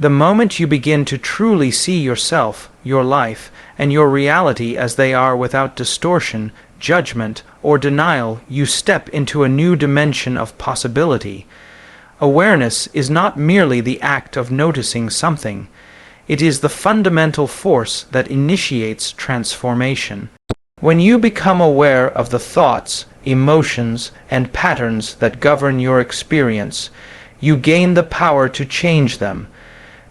The moment you begin to truly see yourself, your life, and your reality as they are without distortion, judgment, or denial, you step into a new dimension of possibility. Awareness is not merely the act of noticing something. It is the fundamental force that initiates transformation. When you become aware of the thoughts, emotions, and patterns that govern your experience, you gain the power to change them.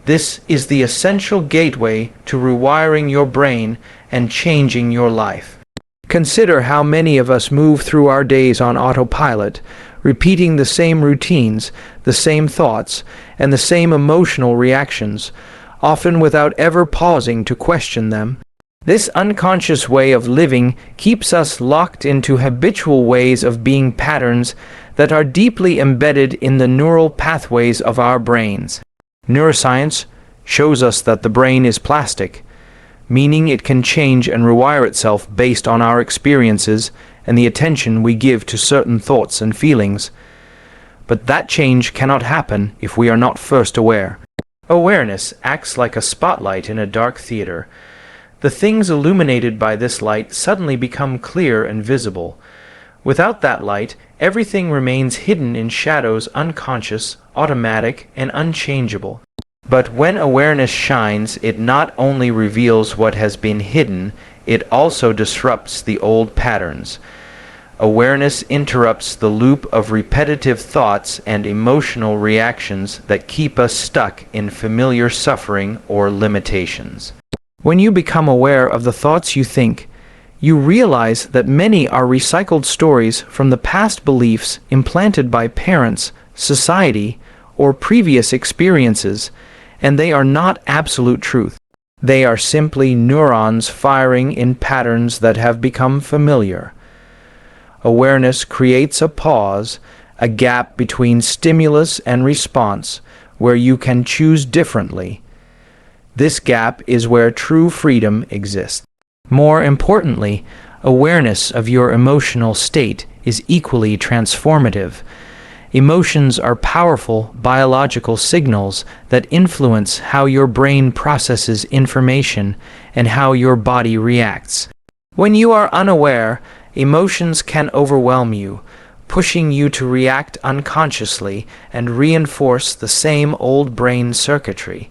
This is the essential gateway to rewiring your brain and changing your life. Consider how many of us move through our days on autopilot, repeating the same routines, the same thoughts, and the same emotional reactions, often without ever pausing to question them. This unconscious way of living keeps us locked into habitual ways of being patterns that are deeply embedded in the neural pathways of our brains. Neuroscience shows us that the brain is plastic, meaning it can change and rewire itself based on our experiences and the attention we give to certain thoughts and feelings. But that change cannot happen if we are not first aware. Awareness acts like a spotlight in a dark theater. The things illuminated by this light suddenly become clear and visible. Without that light, everything remains hidden in shadows, unconscious, automatic, and unchangeable. But when awareness shines, it not only reveals what has been hidden, it also disrupts the old patterns. Awareness interrupts the loop of repetitive thoughts and emotional reactions that keep us stuck in familiar suffering or limitations. When you become aware of the thoughts you think, you realize that many are recycled stories from the past beliefs implanted by parents, society, or previous experiences, and they are not absolute truth. They are simply neurons firing in patterns that have become familiar. Awareness creates a pause, a gap between stimulus and response, where you can choose differently. This gap is where true freedom exists. More importantly, awareness of your emotional state is equally transformative. Emotions are powerful biological signals that influence how your brain processes information and how your body reacts. When you are unaware, emotions can overwhelm you, pushing you to react unconsciously and reinforce the same old brain circuitry.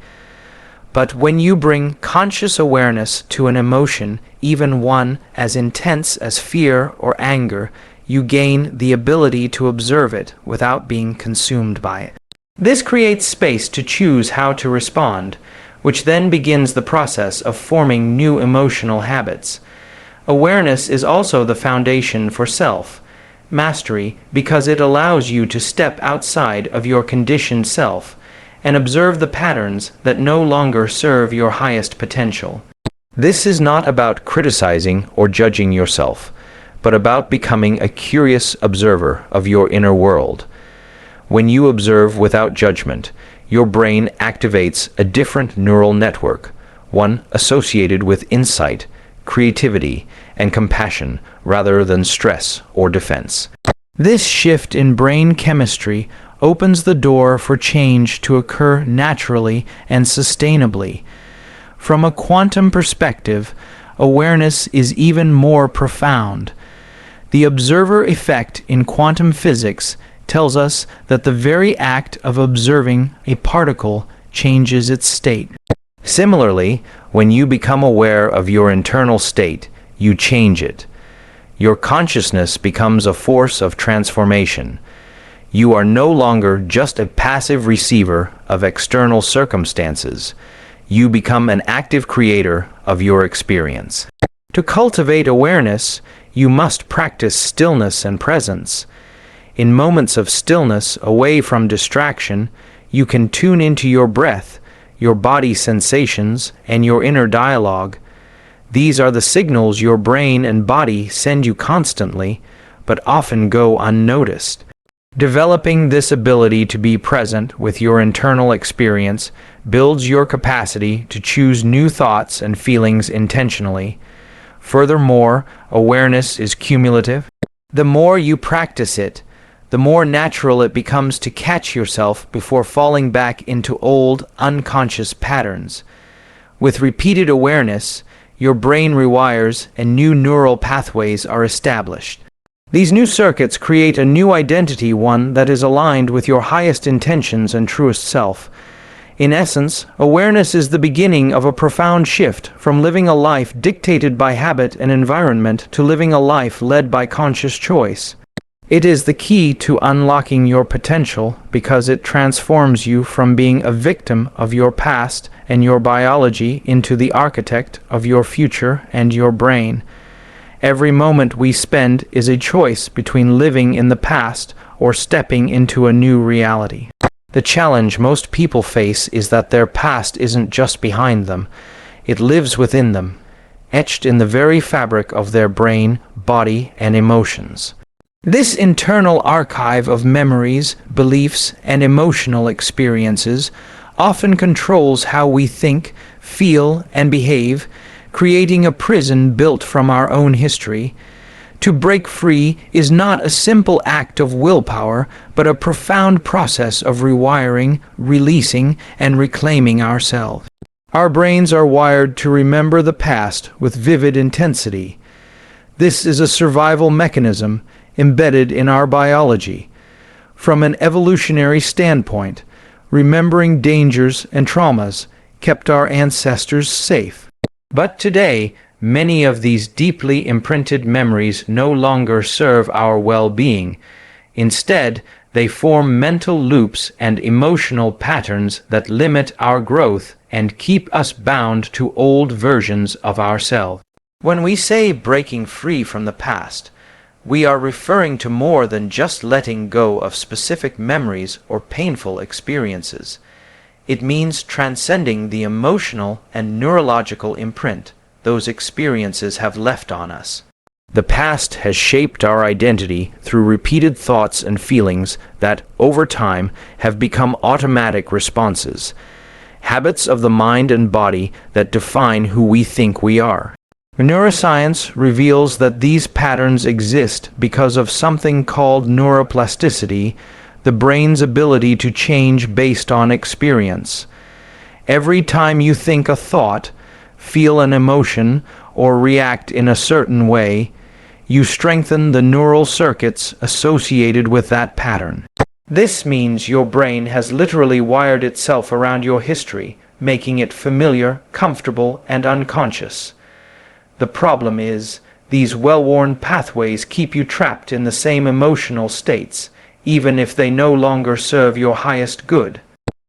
But when you bring conscious awareness to an emotion, even one as intense as fear or anger, you gain the ability to observe it without being consumed by it. This creates space to choose how to respond, which then begins the process of forming new emotional habits. Awareness is also the foundation for self-mastery because it allows you to step outside of your conditioned self and observe the patterns that no longer serve your highest potential. This is not about criticizing or judging yourself, but about becoming a curious observer of your inner world. When you observe without judgment, your brain activates a different neural network, one associated with insight, creativity, and compassion rather than stress or defense. This shift in brain chemistry opens the door for change to occur naturally and sustainably. From a quantum perspective, awareness is even more profound. The observer effect in quantum physics tells us that the very act of observing a particle changes its state. Similarly, when you become aware of your internal state, you change it. Your consciousness becomes a force of transformation. You are no longer just a passive receiver of external circumstances. You become an active creator of your experience. To cultivate awareness, you must practice stillness and presence. In moments of stillness, away from distraction, you can tune into your breath, your body sensations, and your inner dialogue. These are the signals your brain and body send you constantly, but often go unnoticed. Developing this ability to be present with your internal experience builds your capacity to choose new thoughts and feelings intentionally. Furthermore, awareness is cumulative. The more you practice it, the more natural it becomes to catch yourself before falling back into old, unconscious patterns. With repeated awareness, your brain rewires and new neural pathways are established. These new circuits create a new identity, one that is aligned with your highest intentions and truest self. In essence, awareness is the beginning of a profound shift from living a life dictated by habit and environment to living a life led by conscious choice. It is the key to unlocking your potential because it transforms you from being a victim of your past and your biology into the architect of your future and your brain. Every moment we spend is a choice between living in the past or stepping into a new reality. The challenge most people face is that their past isn't just behind them, it lives within them, etched in the very fabric of their brain, body, and emotions. This internal archive of memories, beliefs, and emotional experiences often controls how we think, feel, and behave, creating a prison built from our own history. To break free is not a simple act of willpower, but a profound process of rewiring, releasing, and reclaiming ourselves. Our brains are wired to remember the past with vivid intensity. This is a survival mechanism embedded in our biology. From an evolutionary standpoint, remembering dangers and traumas kept our ancestors safe. But today, many of these deeply imprinted memories no longer serve our well-being. Instead, they form mental loops and emotional patterns that limit our growth and keep us bound to old versions of ourselves. When we say breaking free from the past, we are referring to more than just letting go of specific memories or painful experiences. It means transcending the emotional and neurological imprint those experiences have left on us. The past has shaped our identity through repeated thoughts and feelings that, over time, have become automatic responses, habits of the mind and body that define who we think we are. Neuroscience reveals that these patterns exist because of something called neuroplasticity, the brain's ability to change based on experience. Every time you think a thought, feel an emotion, or react in a certain way, you strengthen the neural circuits associated with that pattern. This means your brain has literally wired itself around your history, making it familiar, comfortable, and unconscious. The problem is, these well-worn pathways keep you trapped in the same emotional states, even if they no longer serve your highest good.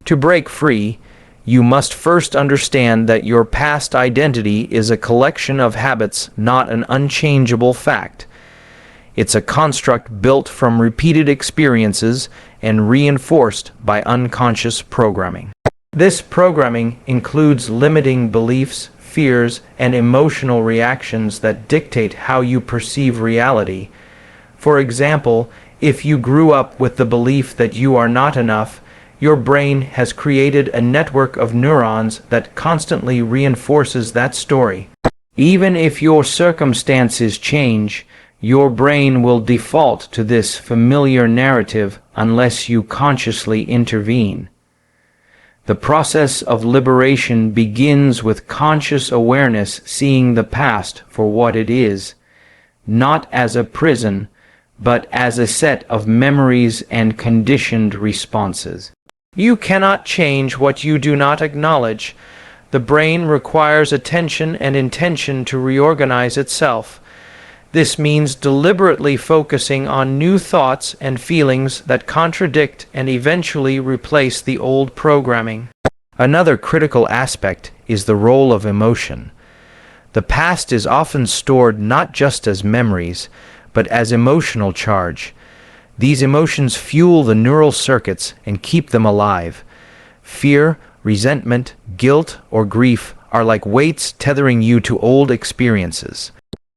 To break free, you must first understand that your past identity is a collection of habits, not an unchangeable fact. It's a construct built from repeated experiences and reinforced by unconscious programming. This programming includes limiting beliefs, fears, and emotional reactions that dictate how you perceive reality. For example, if you grew up with the belief that you are not enough, your brain has created a network of neurons that constantly reinforces that story. Even if your circumstances change, your brain will default to this familiar narrative unless you consciously intervene. The process of liberation begins with conscious awareness, seeing the past for what it is, not as a prison, but as a set of memories and conditioned responses. You cannot change what you do not acknowledge. The brain requires attention and intention to reorganize itself. This means deliberately focusing on new thoughts and feelings that contradict and eventually replace the old programming. Another critical aspect is the role of emotion. The past is often stored not just as memories, but as emotional charge. These emotions fuel the neural circuits and keep them alive. Fear, resentment, guilt, or grief are like weights tethering you to old experiences.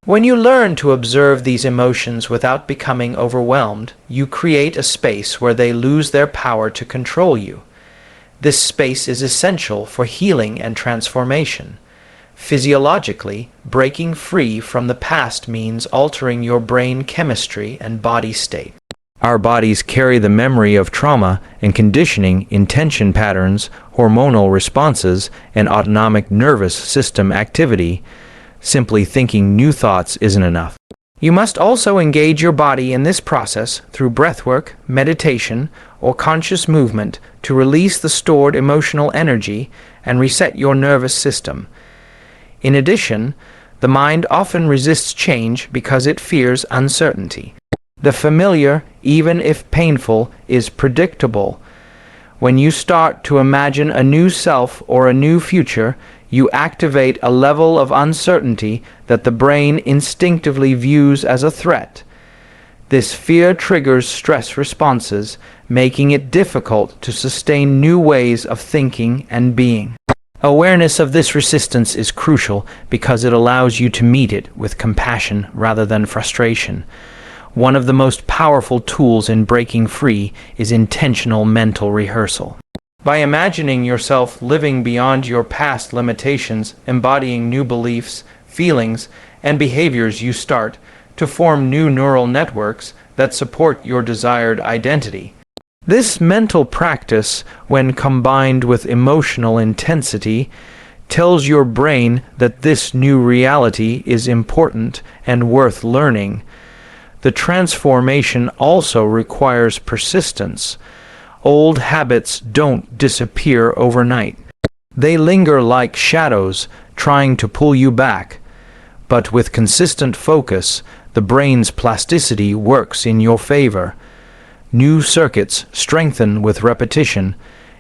When you learn to observe these emotions without becoming overwhelmed, you create a space where they lose their power to control you. This space is essential for healing and transformation. Physiologically, breaking free from the past means altering your brain chemistry and body state. Our bodies carry the memory of trauma and conditioning, intention patterns, hormonal responses, and autonomic nervous system activity. Simply thinking new thoughts isn't enough. You must also engage your body in this process through breathwork, meditation, or conscious movement to release the stored emotional energy and reset your nervous system. In addition, the mind often resists change because it fears uncertainty. The familiar, even if painful, is predictable. When you start to imagine a new self or a new future, you activate a level of uncertainty that the brain instinctively views as a threat. This fear triggers stress responses, making it difficult to sustain new ways of thinking and being. Awareness of this resistance is crucial because it allows you to meet it with compassion rather than frustration. One of the most powerful tools in breaking free is intentional mental rehearsal. By imagining yourself living beyond your past limitations, embodying new beliefs, feelings, and behaviors, you start to form new neural networks that support your desired identity. This mental practice, when combined with emotional intensity, tells your brain that this new reality is important and worth learning. The transformation also requires persistence. Old habits don't disappear overnight. They linger like shadows, trying to pull you back. But with consistent focus, the brain's plasticity works in your favor. New circuits strengthen with repetition,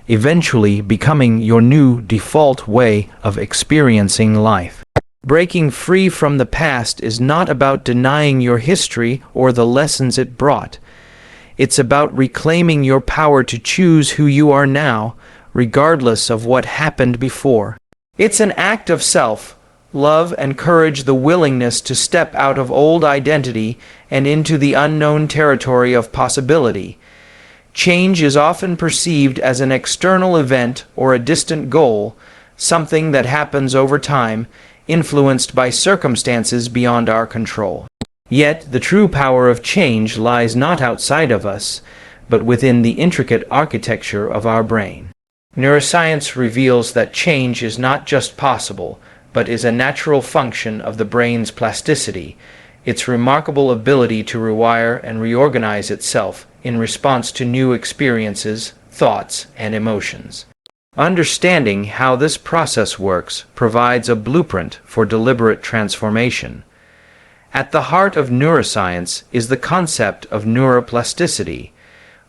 eventually becoming your new default way of experiencing life. Breaking free from the past is not about denying your history or the lessons it brought. It's about reclaiming your power to choose who you are now, regardless of what happened before. It's an act of self-love and courage, the willingness to step out of old identity and into the unknown territory of possibility. Change is often perceived as an external event or a distant goal, something that happens over time, influenced by circumstances beyond our control. Yet, the true power of change lies not outside of us, but within the intricate architecture of our brain. Neuroscience reveals that change is not just possible, but is a natural function of the brain's plasticity, its remarkable ability to rewire and reorganize itself in response to new experiences, thoughts, and emotions. Understanding how this process works provides a blueprint for deliberate transformation. At the heart of neuroscience is the concept of neuroplasticity,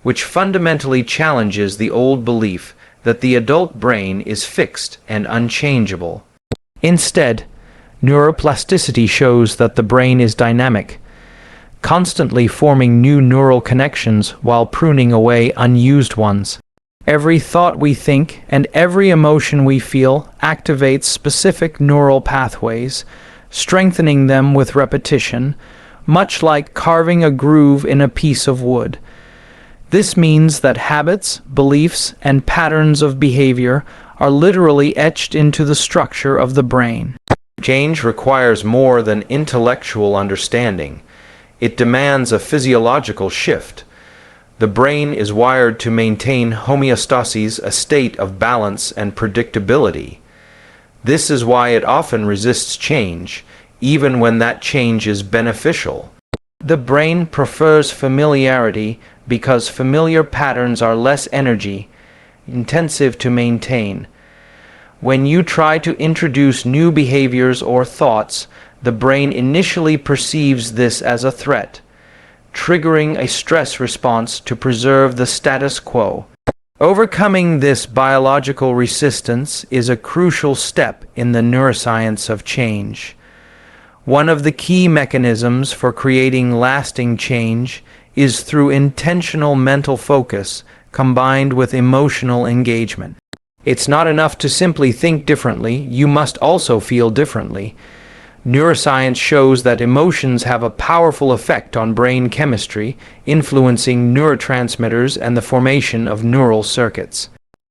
which fundamentally challenges the old belief that the adult brain is fixed and unchangeable. Instead, neuroplasticity shows that the brain is dynamic, constantly forming new neural connections while pruning away unused ones. Every thought we think and every emotion we feel activates specific neural pathways, strengthening them with repetition, much like carving a groove in a piece of wood. This means that habits, beliefs, and patterns of behavior are literally etched into the structure of the brain. Change requires more than intellectual understanding. It demands a physiological shift. The brain is wired to maintain homeostasis, a state of balance and predictability. This is why it often resists change, even when that change is beneficial. The brain prefers familiarity because familiar patterns are less energy intensive to maintain. When you try to introduce new behaviors or thoughts, the brain initially perceives this as a threat, triggering a stress response to preserve the status quo. Overcoming this biological resistance is a crucial step in the neuroscience of change. One of the key mechanisms for creating lasting change is through intentional mental focus combined with emotional engagement. It's not enough to simply think differently, you must also feel differently. Neuroscience shows that emotions have a powerful effect on brain chemistry, influencing neurotransmitters and the formation of neural circuits.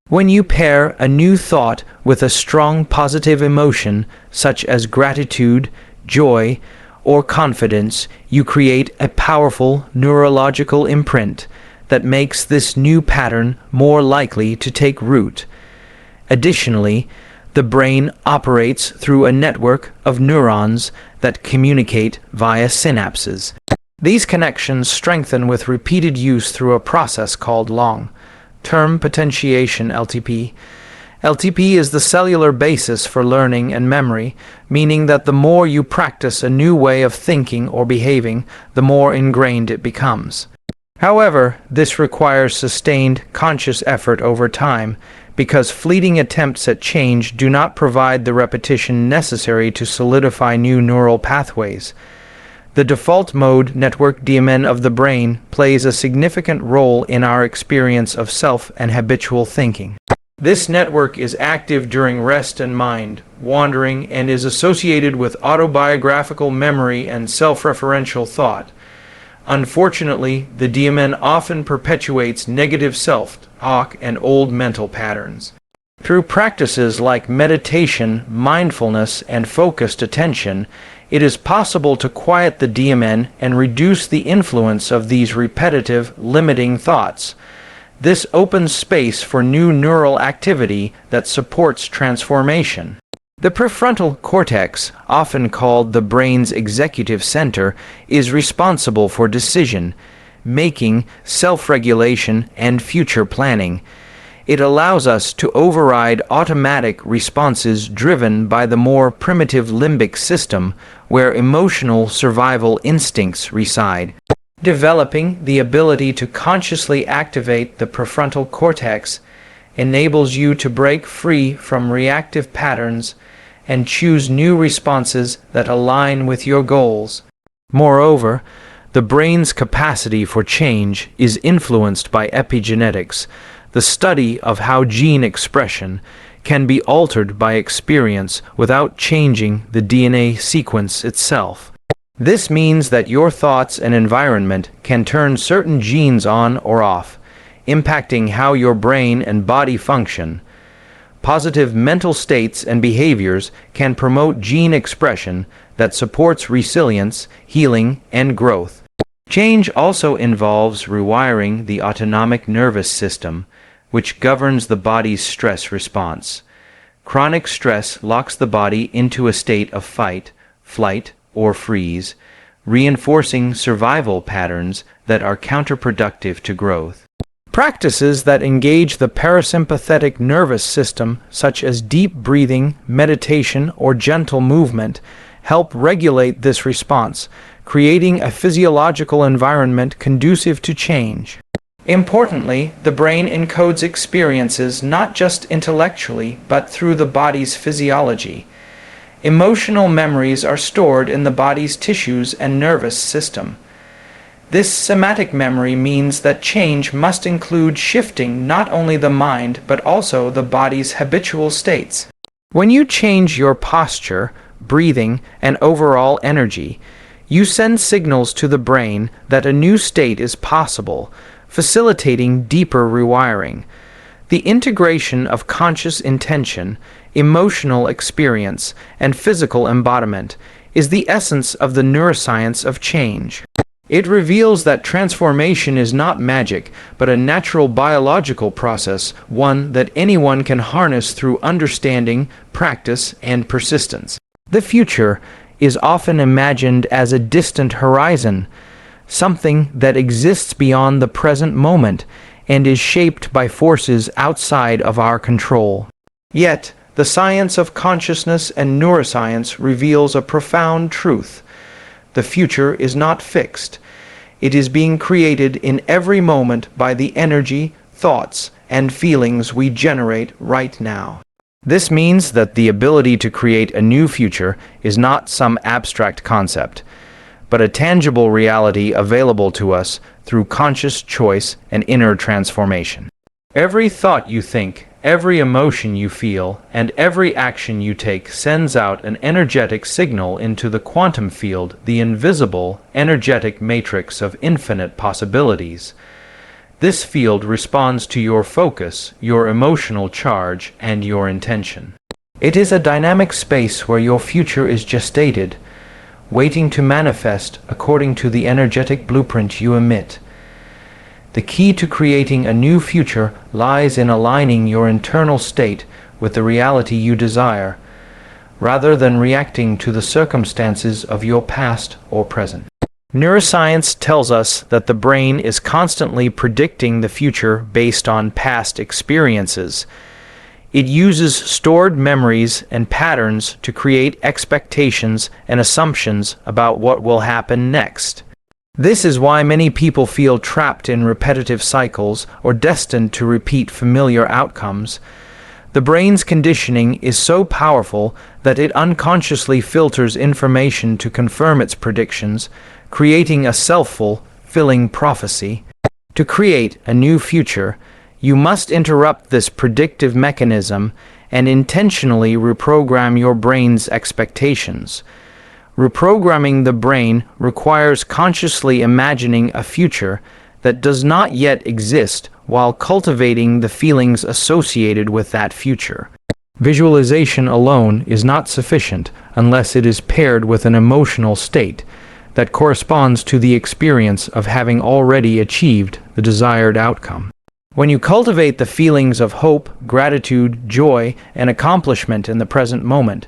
When you pair a new thought with a strong positive emotion, such as gratitude, joy, or confidence, you create a powerful neurological imprint that makes this new pattern more likely to take root. Additionally, the brain operates through a network of neurons that communicate via synapses. These connections strengthen with repeated use through a process called long-term potentiation (LTP). LTP is the cellular basis for learning and memory, meaning that the more you practice a new way of thinking or behaving, the more ingrained it becomes. However, this requires sustained, conscious effort over time, because fleeting attempts at change do not provide the repetition necessary to solidify new neural pathways. The default mode network DMN of the brain plays a significant role in our experience of self and habitual thinking. This network is active during rest and mind wandering and is associated with autobiographical memory and self-referential thought. Unfortunately, the DMN often perpetuates negative self-talk and old mental patterns. Through practices like meditation, mindfulness, and focused attention, it is possible to quiet the DMN and reduce the influence of these repetitive, limiting thoughts. This opens space for new neural activity that supports transformation. The prefrontal cortex, often called the brain's executive center, is responsible for decision making, self-regulation, and future planning. It allows us to override automatic responses driven by the more primitive limbic system, where emotional survival instincts reside. Developing the ability to consciously activate the prefrontal cortex enables you to break free from reactive patterns and choose new responses that align with your goals. Moreover, the brain's capacity for change is influenced by epigenetics, the study of how gene expression can be altered by experience without changing the DNA sequence itself. This means that your thoughts and environment can turn certain genes on or off, impacting how your brain and body function. Positive mental states and behaviors can promote gene expression that supports resilience, healing, and growth. Change also involves rewiring the autonomic nervous system, which governs the body's stress response. Chronic stress locks the body into a state of fight, flight, or freeze, reinforcing survival patterns that are counterproductive to growth. Practices that engage the parasympathetic nervous system, such as deep breathing, meditation, or gentle movement, help regulate this response, creating a physiological environment conducive to change. Importantly, the brain encodes experiences not just intellectually, but through the body's physiology. Emotional memories are stored in the body's tissues and nervous system. This somatic memory means that change must include shifting not only the mind but also the body's habitual states. When you change your posture, breathing, and overall energy, you send signals to the brain that a new state is possible, facilitating deeper rewiring. The integration of conscious intention, emotional experience, and physical embodiment is the essence of the neuroscience of change. It reveals that transformation is not magic, but a natural biological process, one that anyone can harness through understanding, practice, and persistence. The future is often imagined as a distant horizon, something that exists beyond the present moment and is shaped by forces outside of our control. Yet, the science of consciousness and neuroscience reveals a profound truth. The future is not fixed. It is being created in every moment by the energy, thoughts, and feelings we generate right now. This means that the ability to create a new future is not some abstract concept, but a tangible reality available to us through conscious choice and inner transformation. Every thought you think, every emotion you feel, and every action you take sends out an energetic signal into the quantum field, the invisible, energetic matrix of infinite possibilities. This field responds to your focus, your emotional charge, and your intention. It is a dynamic space where your future is gestated, waiting to manifest according to the energetic blueprint you emit. The key to creating a new future lies in aligning your internal state with the reality you desire, rather than reacting to the circumstances of your past or present. Neuroscience tells us that the brain is constantly predicting the future based on past experiences. It uses stored memories and patterns to create expectations and assumptions about what will happen next. This is why many people feel trapped in repetitive cycles or destined to repeat familiar outcomes. The brain's conditioning is so powerful that it unconsciously filters information to confirm its predictions, creating a self-fulfilling prophecy. To create a new future, you must interrupt this predictive mechanism and intentionally reprogram your brain's expectations. Reprogramming the brain requires consciously imagining a future that does not yet exist while cultivating the feelings associated with that future. Visualization alone is not sufficient unless it is paired with an emotional state that corresponds to the experience of having already achieved the desired outcome. When you cultivate the feelings of hope, gratitude, joy, and accomplishment in the present moment,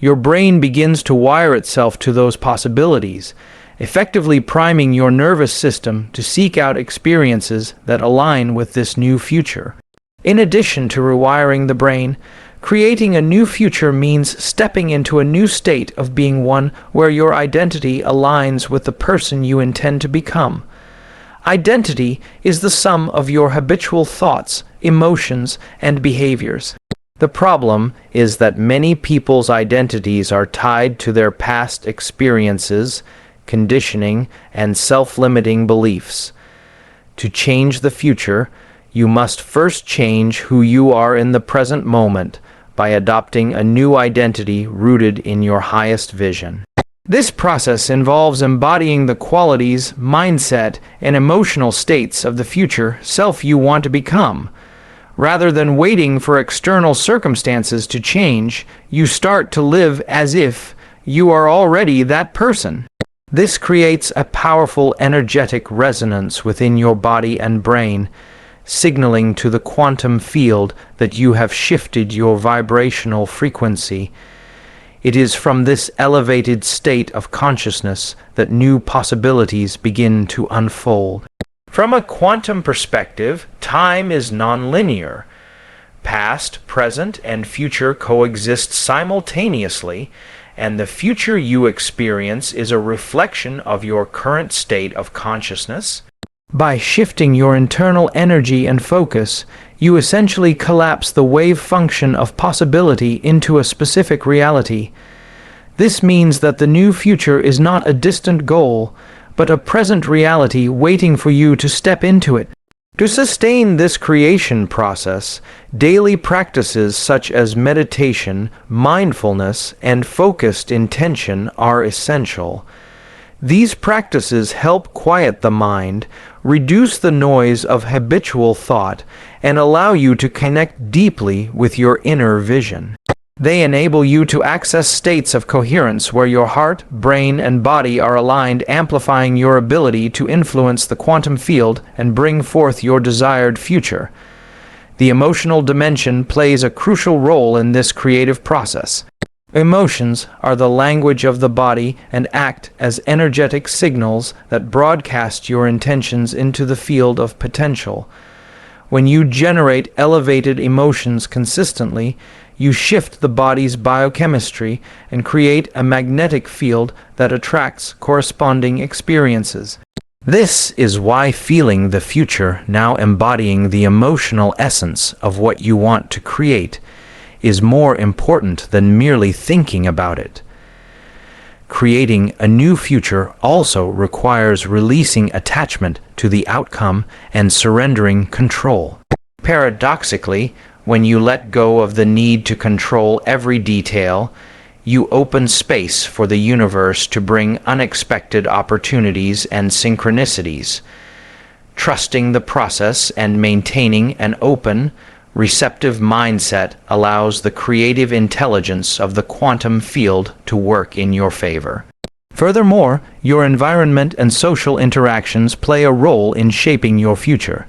your brain begins to wire itself to those possibilities, effectively priming your nervous system to seek out experiences that align with this new future. In addition to rewiring the brain, creating a new future means stepping into a new state of being one where your identity aligns with the person you intend to become. Identity is the sum of your habitual thoughts, emotions, and behaviors. The problem is that many people's identities are tied to their past experiences, conditioning, and self-limiting beliefs. To change the future, you must first change who you are in the present moment by adopting a new identity rooted in your highest vision. This process involves embodying the qualities, mindset, and emotional states of the future self you want to become. Rather than waiting for external circumstances to change, you start to live as if you are already that person. This creates a powerful energetic resonance within your body and brain, signaling to the quantum field that you have shifted your vibrational frequency. It is from this elevated state of consciousness that new possibilities begin to unfold. From a quantum perspective, time is nonlinear. Past, present, and future coexist simultaneously, and the future you experience is a reflection of your current state of consciousness. By shifting your internal energy and focus, you essentially collapse the wave function of possibility into a specific reality. This means that the new future is not a distant goal, but a present reality waiting for you to step into it. To sustain this creation process, daily practices such as meditation, mindfulness, and focused intention are essential. These practices help quiet the mind, reduce the noise of habitual thought, and allow you to connect deeply with your inner vision. They enable you to access states of coherence where your heart, brain, and body are aligned, amplifying your ability to influence the quantum field and bring forth your desired future. The emotional dimension plays a crucial role in this creative process. Emotions are the language of the body and act as energetic signals that broadcast your intentions into the field of potential. When you generate elevated emotions consistently, you shift the body's biochemistry and create a magnetic field that attracts corresponding experiences. This is why feeling the future, now embodying the emotional essence of what you want to create, is more important than merely thinking about it. Creating a new future also requires releasing attachment to the outcome and surrendering control. Paradoxically, when you let go of the need to control every detail, you open space for the universe to bring unexpected opportunities and synchronicities. Trusting the process and maintaining an open, receptive mindset allows the creative intelligence of the quantum field to work in your favor. Furthermore, your environment and social interactions play a role in shaping your future.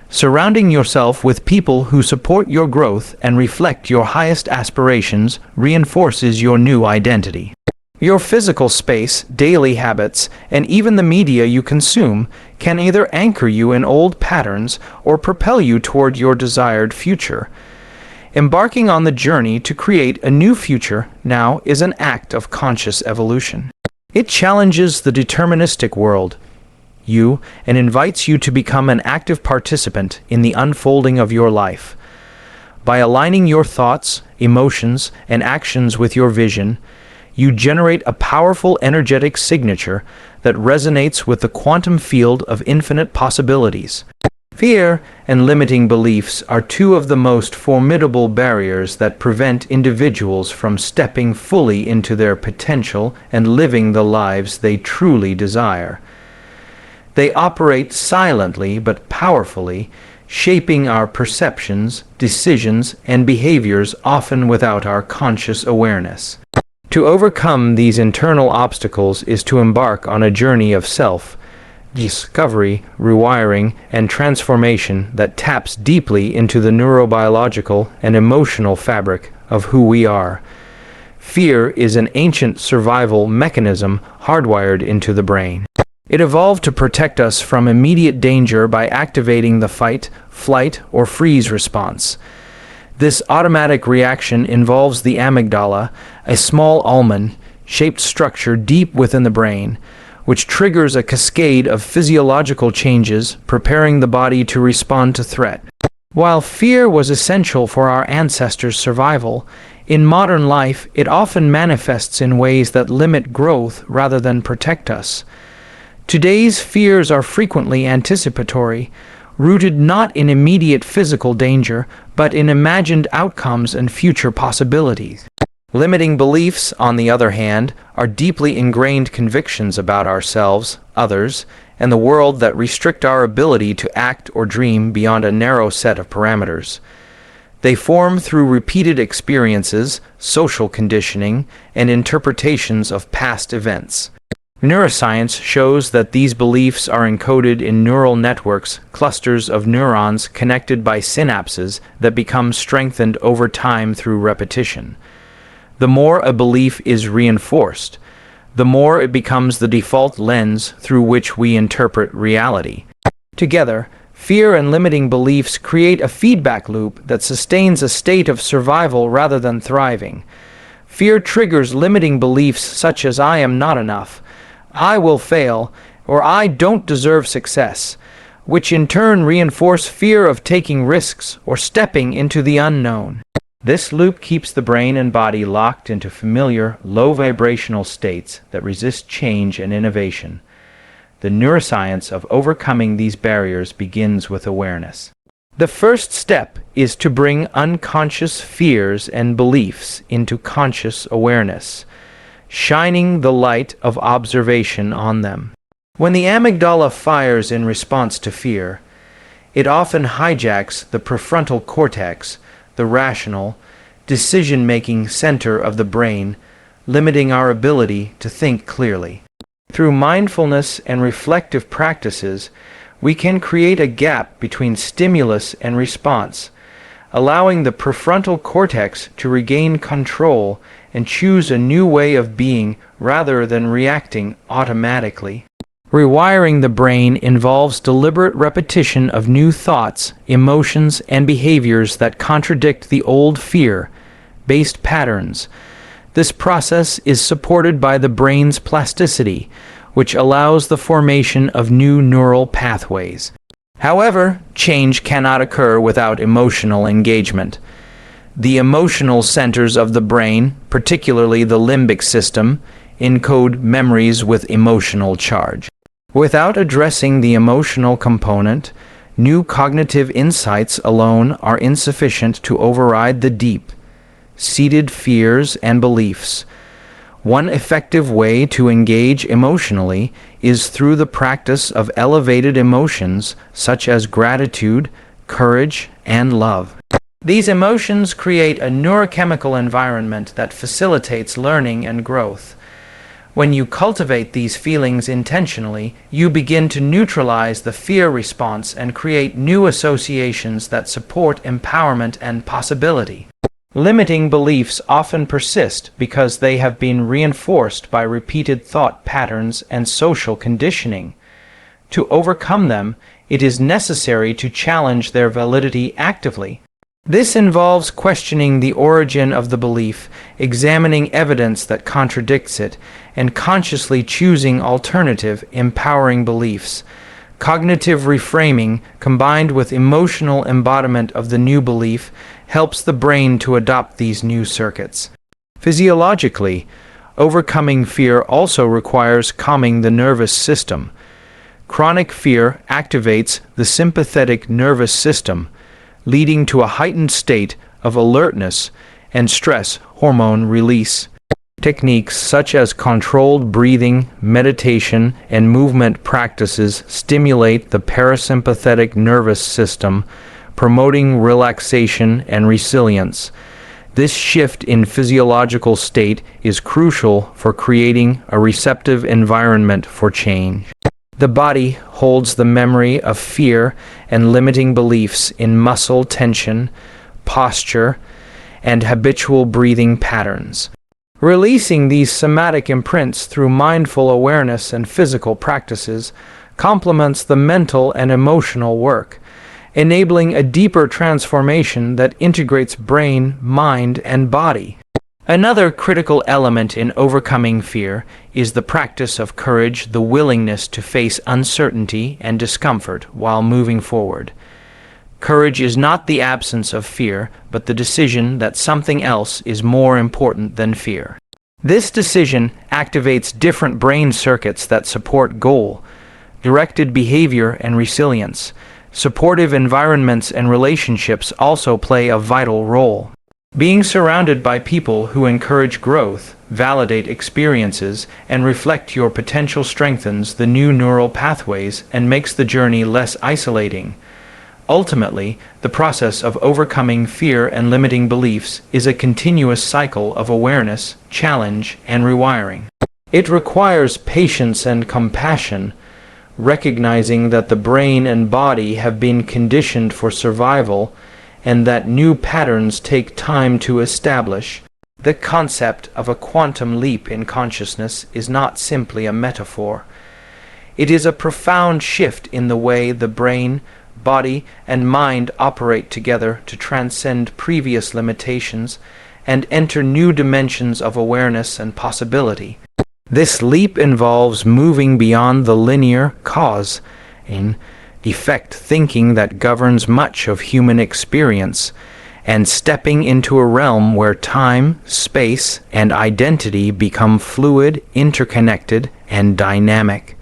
Surrounding yourself with people who support your growth and reflect your highest aspirations reinforces your new identity. Your physical space, daily habits, and even the media you consume can either anchor you in old patterns or propel you toward your desired future. Embarking on the journey to create a new future now is an act of conscious evolution. It challenges the deterministic world, and invites you to become an active participant in the unfolding of your life. By aligning your thoughts, emotions, and actions with your vision, you generate a powerful energetic signature that resonates with the quantum field of infinite possibilities. Fear and limiting beliefs are two of the most formidable barriers that prevent individuals from stepping fully into their potential and living the lives they truly desire. They operate silently but powerfully, shaping our perceptions, decisions, and behaviors often without our conscious awareness. To overcome these internal obstacles is to embark on a journey of self-discovery, rewiring, and transformation that taps deeply into the neurobiological and emotional fabric of who we are. Fear is an ancient survival mechanism hardwired into the brain. It evolved to protect us from immediate danger by activating the fight, flight, or freeze response. This automatic reaction involves the amygdala, a small almond-shaped structure deep within the brain, which triggers a cascade of physiological changes, preparing the body to respond to threat. While fear was essential for our ancestors' survival, in modern life it often manifests in ways that limit growth rather than protect us. Today's fears are frequently anticipatory, rooted not in immediate physical danger, but in imagined outcomes and future possibilities. Limiting beliefs, on the other hand, are deeply ingrained convictions about ourselves, others, and the world that restrict our ability to act or dream beyond a narrow set of parameters. They form through repeated experiences, social conditioning, and interpretations of past events. Neuroscience shows that these beliefs are encoded in neural networks, clusters of neurons connected by synapses that become strengthened over time through repetition. The more a belief is reinforced, the more it becomes the default lens through which we interpret reality. Together, fear and limiting beliefs create a feedback loop that sustains a state of survival rather than thriving. Fear triggers limiting beliefs such as "I am not enough," "I will fail," or "I don't deserve success," which in turn reinforce fear of taking risks or stepping into the unknown. This loop keeps the brain and body locked into familiar, low-vibrational states that resist change and innovation. The neuroscience of overcoming these barriers begins with awareness. The first step is to bring unconscious fears and beliefs into conscious awareness, shining the light of observation on them. When the amygdala fires in response to fear, it often hijacks the prefrontal cortex, the rational, decision-making center of the brain, limiting our ability to think clearly. Through mindfulness and reflective practices, we can create a gap between stimulus and response, allowing the prefrontal cortex to regain control and choose a new way of being rather than reacting automatically. Rewiring the brain involves deliberate repetition of new thoughts, emotions, and behaviors that contradict the old fear-based patterns. This process is supported by the brain's plasticity, which allows the formation of new neural pathways. However, change cannot occur without emotional engagement. The emotional centers of the brain, particularly the limbic system, encode memories with emotional charge. Without addressing the emotional component, new cognitive insights alone are insufficient to override the deep-seated fears and beliefs. One effective way to engage emotionally is through the practice of elevated emotions such as gratitude, courage, and love. These emotions create a neurochemical environment that facilitates learning and growth. When you cultivate these feelings intentionally, you begin to neutralize the fear response and create new associations that support empowerment and possibility. Limiting beliefs often persist because they have been reinforced by repeated thought patterns and social conditioning. To overcome them, it is necessary to challenge their validity actively. This involves questioning the origin of the belief, examining evidence that contradicts it, and consciously choosing alternative, empowering beliefs. Cognitive reframing, combined with emotional embodiment of the new belief, helps the brain to adopt these new circuits. Physiologically, overcoming fear also requires calming the nervous system. Chronic fear activates the sympathetic nervous system, leading to a heightened state of alertness and stress hormone release. Techniques such as controlled breathing, meditation, and movement practices stimulate the parasympathetic nervous system, promoting relaxation and resilience. This shift in physiological state is crucial for creating a receptive environment for change. The body holds the memory of fear and limiting beliefs in muscle tension, posture, and habitual breathing patterns. Releasing these somatic imprints through mindful awareness and physical practices complements the mental and emotional work, enabling a deeper transformation that integrates brain, mind, and body. Another critical element in overcoming fear is the practice of courage, the willingness to face uncertainty and discomfort while moving forward. Courage is not the absence of fear, but the decision that something else is more important than fear. This decision activates different brain circuits that support goal-directed behavior and resilience. Supportive environments and relationships also play a vital role. Being surrounded by people who encourage growth, validate experiences, and reflect your potential strengthens the new neural pathways and makes the journey less isolating. Ultimately, the process of overcoming fear and limiting beliefs is a continuous cycle of awareness, challenge, and rewiring. It requires patience and compassion, recognizing that the brain and body have been conditioned for survival and that new patterns take time to establish. The concept of a quantum leap in consciousness is not simply a metaphor. It is a profound shift in the way the brain, body, and mind operate together to transcend previous limitations and enter new dimensions of awareness and possibility. This leap involves moving beyond the linear cause and effect thinking that governs much of human experience and stepping into a realm where time, space, and identity become fluid, interconnected, and dynamic.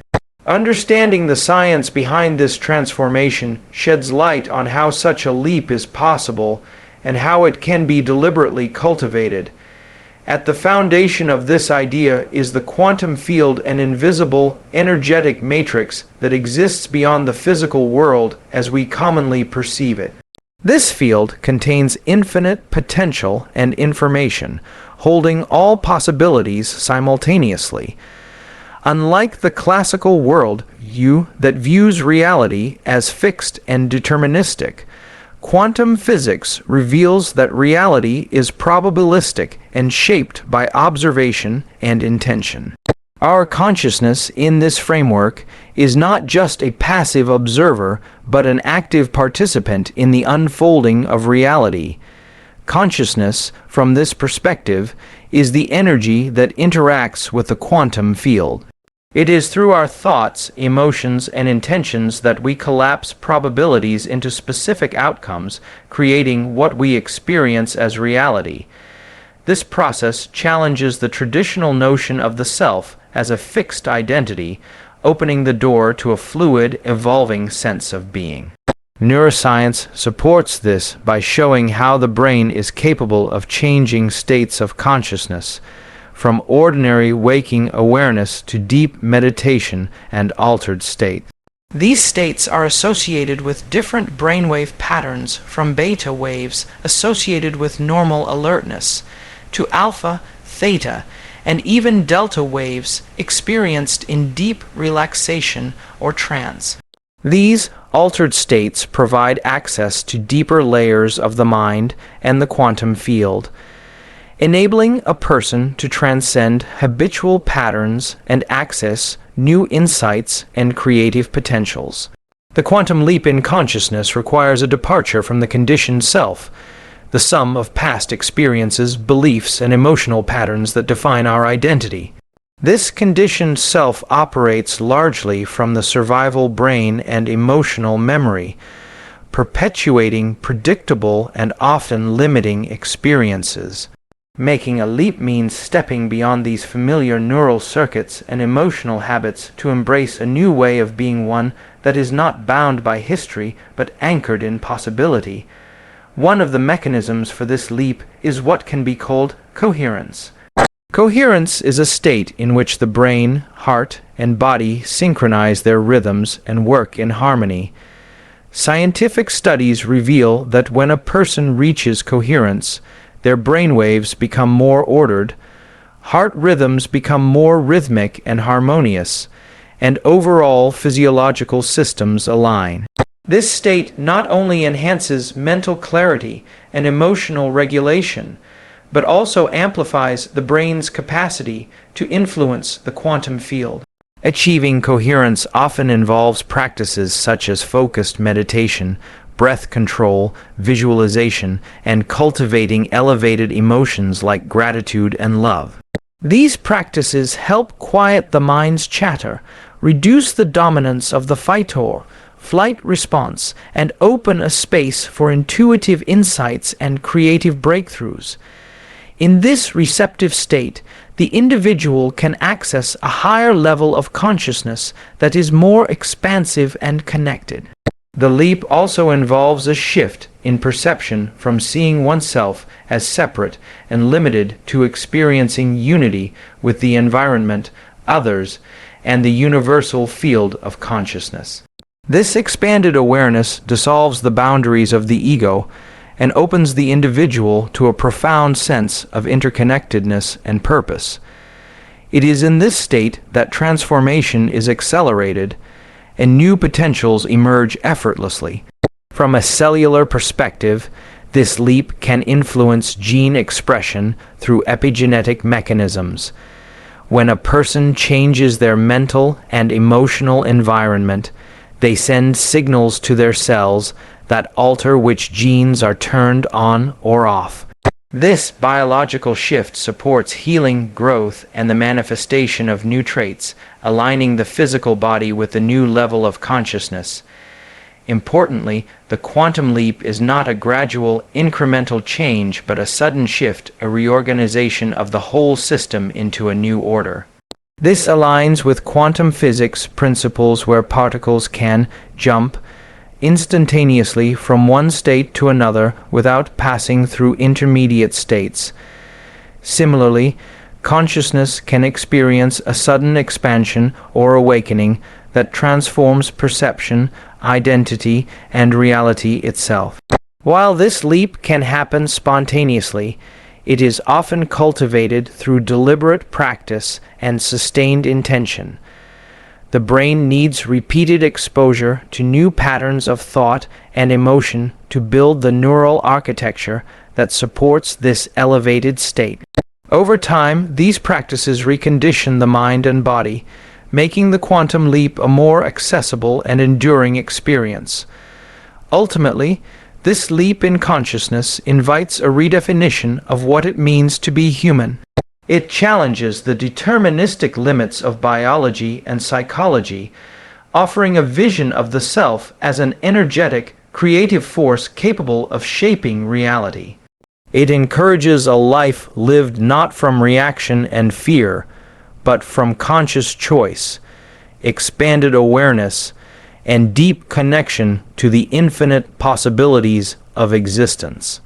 Understanding the science behind this transformation sheds light on how such a leap is possible and how it can be deliberately cultivated. At the foundation of this idea is the quantum field, an invisible, energetic matrix that exists beyond the physical world as we commonly perceive it. This field contains infinite potential and information, holding all possibilities simultaneously. Unlike the classical world view that views reality as fixed and deterministic, quantum physics reveals that reality is probabilistic and shaped by observation and intention. Our consciousness in this framework is not just a passive observer, but an active participant in the unfolding of reality. Consciousness, from this perspective, is the energy that interacts with the quantum field. It is through our thoughts, emotions, and intentions that we collapse probabilities into specific outcomes, creating what we experience as reality. This process challenges the traditional notion of the self as a fixed identity, opening the door to a fluid, evolving sense of being. Neuroscience supports this by showing how the brain is capable of changing states of consciousness, from ordinary waking awareness to deep meditation and altered state. These states are associated with different brainwave patterns, from beta waves associated with normal alertness to alpha, theta, and even delta waves experienced in deep relaxation or trance. These altered states provide access to deeper layers of the mind and the quantum field, enabling a person to transcend habitual patterns and access new insights and creative potentials. The quantum leap in consciousness requires a departure from the conditioned self, the sum of past experiences, beliefs, and emotional patterns that define our identity. This conditioned self operates largely from the survival brain and emotional memory, perpetuating predictable and often limiting experiences. Making a leap means stepping beyond these familiar neural circuits and emotional habits to embrace a new way of being, one that is not bound by history but anchored in possibility. One of the mechanisms for this leap is what can be called coherence. Coherence is a state in which the brain, heart, and body synchronize their rhythms and work in harmony. Scientific studies reveal that when a person reaches coherence, their brainwaves become more ordered, heart rhythms become more rhythmic and harmonious, and overall physiological systems align. This state not only enhances mental clarity and emotional regulation, but also amplifies the brain's capacity to influence the quantum field. Achieving coherence often involves practices such as focused meditation, breath control, visualization, and cultivating elevated emotions like gratitude and love. These practices help quiet the mind's chatter, reduce the dominance of the fight or flight response, and open a space for intuitive insights and creative breakthroughs. In this receptive state, the individual can access a higher level of consciousness that is more expansive and connected. The leap also involves a shift in perception from seeing oneself as separate and limited to experiencing unity with the environment, others, and the universal field of consciousness. This expanded awareness dissolves the boundaries of the ego and opens the individual to a profound sense of interconnectedness and purpose. It is in this state that transformation is accelerated and new potentials emerge effortlessly. From a cellular perspective, this leap can influence gene expression through epigenetic mechanisms. When a person changes their mental and emotional environment, they send signals to their cells that alter which genes are turned on or off. This biological shift supports healing, growth, and the manifestation of new traits, aligning the physical body with a new level of consciousness. Importantly, the quantum leap is not a gradual, incremental change, but a sudden shift, a reorganization of the whole system into a new order. This aligns with quantum physics principles where particles can jump instantaneously from one state to another without passing through intermediate states. Similarly, consciousness can experience a sudden expansion or awakening that transforms perception, identity, and reality itself. While this leap can happen spontaneously, it is often cultivated through deliberate practice and sustained intention. The brain needs repeated exposure to new patterns of thought and emotion to build the neural architecture that supports this elevated state. Over time, these practices recondition the mind and body, making the quantum leap a more accessible and enduring experience. Ultimately, this leap in consciousness invites a redefinition of what it means to be human. It challenges the deterministic limits of biology and psychology, offering a vision of the self as an energetic, creative force capable of shaping reality. It encourages a life lived not from reaction and fear, but from conscious choice, expanded awareness, and deep connection to the infinite possibilities of existence.